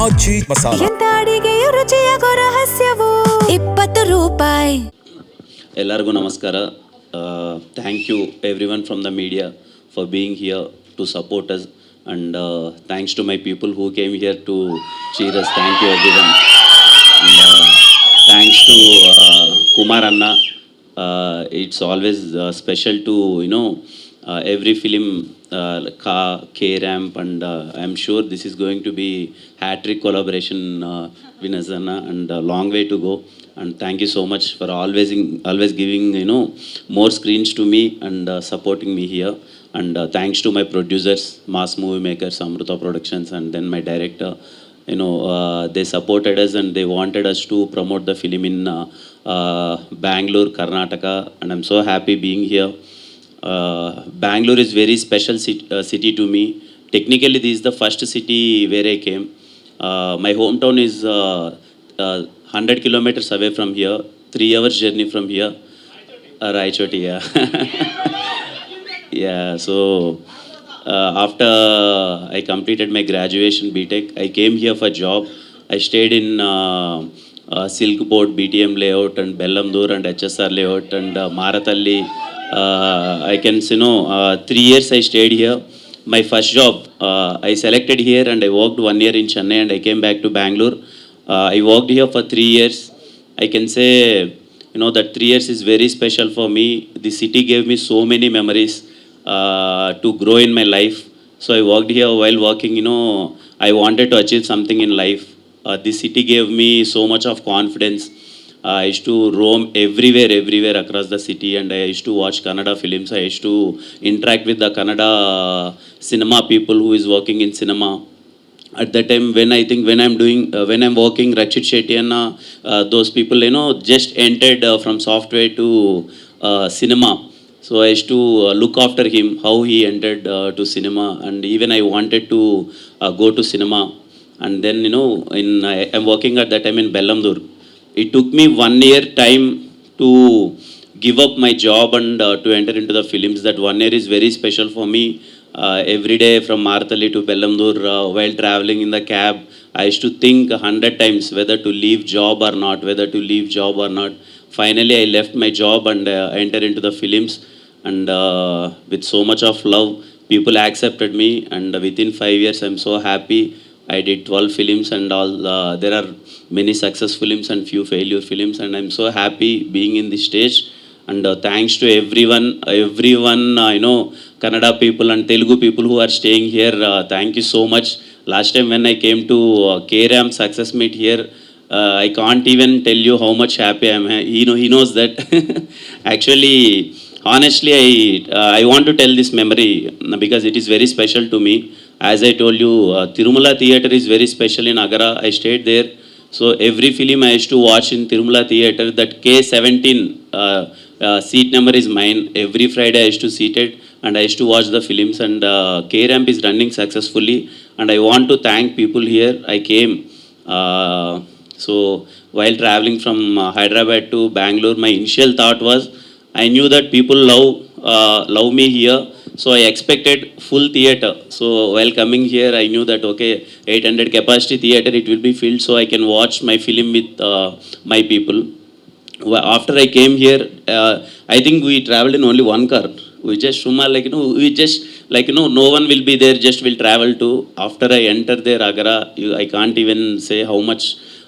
ಆಚಿ ಮಸಾಲ ಎಂತ ಅಡಿಗೆಯ ರುಚಿಯಾಗೋ ರಹಸ್ಯವು 20 ರೂಪಾಯಿ. ಎಲ್ಲರಿಗೂ ನಮಸ್ಕಾರ. Thank you everyone from the media for being here to support us and thanks to my people who came here to cheer us. Thank you everyone. And, thanks to Kumar Anna. It's always special to every film K-Ramp, and I'm sure this is going to be hat-trick collaboration winners Anna, and a long way to go. And thank you so much for always giving more screens to me and supporting me here. And thanks to my producers, Mass Movie Makers, Amruta Productions, and then my director. They supported us and they wanted us to promote the film in Bangalore, Karnataka, and I'm so happy being here. Bangalore is very special city to me. Technically, this is the first city where I came. My hometown is 100 kilometers away from here, 3 hours journey from here. Raichoti, yeah. Yeah, so after I completed my graduation BTech, I came here for job. I stayed in Silk Board, BTM layout, and Bellamdur and HSR layout, and Maratalli. I can 3 years I stayed here. My first job, I selected here and I worked 1 year in Chennai and I came back to Bangalore. I worked here for 3 years. I can say, that 3 years is very special for me. The city gave me so many memories to grow in my life. So I worked here. While working, I wanted to achieve something in life. The city gave me so much of confidence. I used to roam everywhere across the city, and I used to watch Kannada films. I used to interact with the Kannada cinema people who is working in cinema. At that time, when I'm working, Rakshit Shetty and those people, just entered from software to cinema. So I used to look after him, how he entered to cinema, and even I wanted to go to cinema. And then, I'm working at that time in Bellamdur. It took me 1 year time to give up my job and to enter into the films. That 1 year is very special for me. Every day from Marthalli to Bellamdur, while traveling in the cab, I used to think 100 times whether to leave job or not. Finally, I left my job and entered into the films. And with so much of love, people accepted me. And within 5 years, I'm so happy. I did 12 films and all. There are many success films and few failure films. And I'm so happy being in this stage. And thanks to everyone, Kannada people and Telugu people who are staying here. Thank you so much. Last time when I came to K-Ramp Success Meet here, I can't even tell you how much happy I am. He knows that. Actually, honestly, I want to tell this memory because it is very special to me. As I told you, Tirumala Theatre is very special in Agara. I stayed there. So every film I used to watch in Tirumala Theatre, that K17 seat number is mine. Every Friday I used to seat it and I used to watch the films, and K-Ramp is running successfully. And I want to thank people here. I came. So while traveling from Hyderabad to Bangalore, my initial thought was, I knew that people love me here, so I expected full theatre. So while coming here, I knew that 800 capacity theatre, it will be filled, so I can watch my film with my people. After I came here, I think we traveled in only one car. We just no one will be there, just will travel to. After I enter there, Agara, I can't even say how much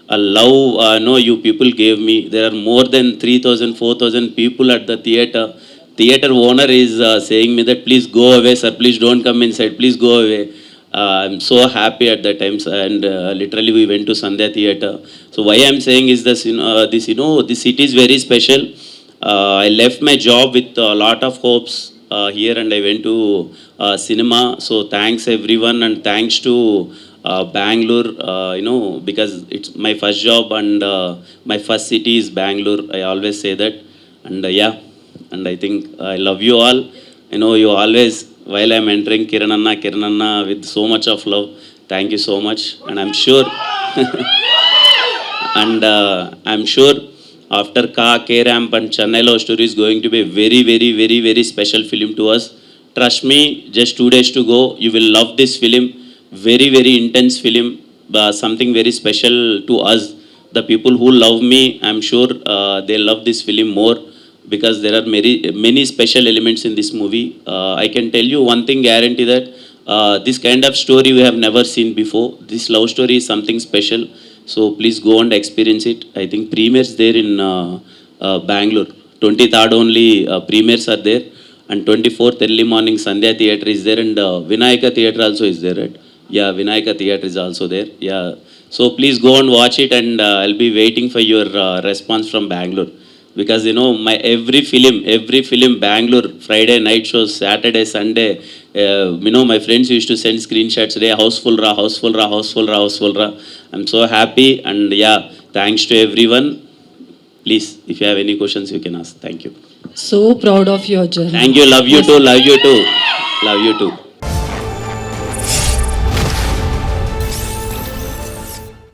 love you people gave me. There are more than 3,000, 4,000 people at the theatre. Theatre owner is saying me that please go away, sir, please don't come inside, please go away. I'm so happy at that time, and literally we went to Sandhya Theatre. So why I'm saying is this, this city is very special. I left my job with a lot of hopes here, and I went to cinema. So thanks everyone, and thanks to Bangalore, because it's my first job and my first city is Bangalore. I always say that. And and I think I love you all. You always, while I'm entering Kiran Anna with so much of love. Thank you so much. And I'm sure, I'm sure after K-Ramp and Chennai Love Story is going to be a very, very, very, very special film to us. Trust me, just 2 days to go, you will love this film. Very, very intense film, something very special to us. The people who love me, I'm sure they love this film more because there are many special elements in this movie. I can tell you one thing, guarantee that this kind of story we have never seen before. This love story is something special. So please go and experience it. I think premieres there in Bangalore. 23rd only premieres are there, and 24th early morning Sandhya Theatre is there, and Vinayaka Theatre also is there, right? Yeah, Vinayaka Theatre is also there. Yeah. So please go and watch it, and I'll be waiting for your response from Bangalore. Because you know, my every film, Bangalore, Friday night shows, Saturday, Sunday, you know, my friends used to send screenshots, "Hey, house full ra, house full ra, house full ra, house full ra." I'm so happy, and yeah, thanks to everyone. Please, if you have any questions, you can ask. Thank you. So proud of your journey. Thank you. Love you too. Love you too. Love you too.